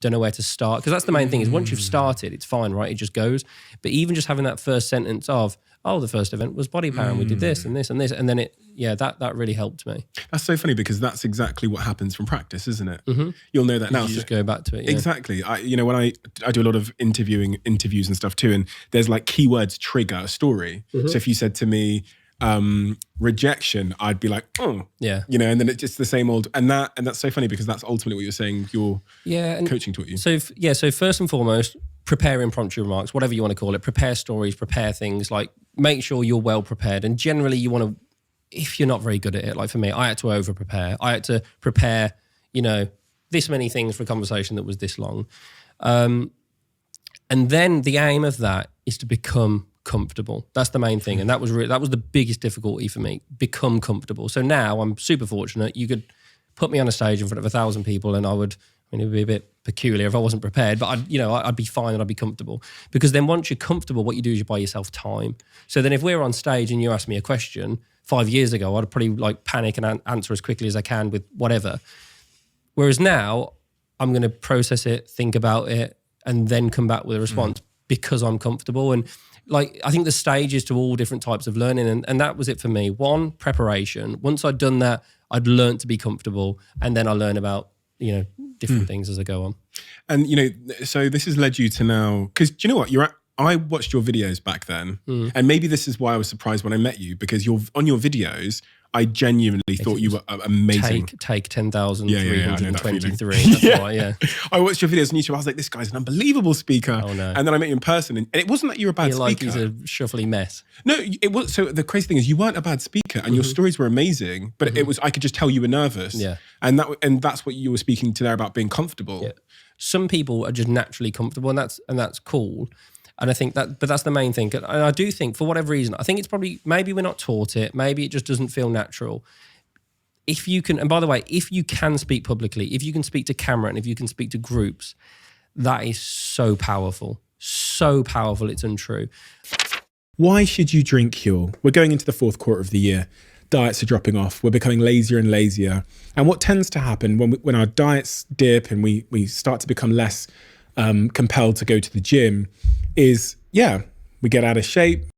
don't know where to start. Because that's the main thing, is once you've started, it's fine, right? It just goes. But even just having that first sentence of, oh, the first event was body power and we did this and this and this. And then that really helped me. That's so funny because that's exactly what happens from practice, isn't it? You'll know that now. You just go back to it. Yeah. Exactly. When I do a lot of interviews and stuff too, and there's like keywords trigger a story. So if you said to me, rejection, I'd be like, oh, yeah, and then it's just the same old, and that's so funny because that's ultimately what you're saying your coaching taught you. So first and foremost, prepare impromptu remarks, whatever you want to call it. Prepare stories, prepare things, like make sure you're well prepared. And generally you want to, if you're not very good at it, like for me, I had to over prepare. I had to prepare, this many things for a conversation that was this long. And then the aim of that is to become comfortable. That's the main thing. And that was the biggest difficulty for me, become comfortable. So now I'm super fortunate. You could put me on a stage in front of 1,000 people and it would be a bit peculiar if I wasn't prepared, but I'd be fine and I'd be comfortable. Because then once you're comfortable, what you do is you buy yourself time. So then if we're on stage and you ask me a question 5 years ago, I'd probably like panic and answer as quickly as I can with whatever. Whereas now I'm going to process it, think about it, and then come back with a response because I'm comfortable. And like, I think the stages to all different types of learning, and that was it for me. One, preparation. Once I'd done that, I'd learned to be comfortable, and then I learn about, different things as I go on. And, so this has led you to now, because do you know what? I watched your videos back then, and maybe this is why I was surprised when I met you, because on your videos, I genuinely thought you were amazing. Take 10,323. Yeah. Right, I watched your videos on YouTube. I was like, this guy's an unbelievable speaker. Oh, no. And then I met you in person, and it wasn't that you were a bad speaker. Like he's a shuffly mess. No, it was. So the crazy thing is, you weren't a bad speaker, and your stories were amazing. But it was, I could just tell you were nervous. Yeah. And that's what you were speaking to there about being comfortable. Yeah. Some people are just naturally comfortable, and that's cool. And I think but that's the main thing. And I do think, for whatever reason, I think it's probably, maybe we're not taught it, maybe it just doesn't feel natural. If you can, and by the way, if you can speak publicly, if you can speak to camera, and if you can speak to groups, that is so powerful. So powerful, it's untrue. Why should you drink Huel? We're going into the fourth quarter of the year. Diets are dropping off. We're becoming lazier and lazier. And what tends to happen when our diets dip and we start to become less compelled to go to the gym is, we get out of shape.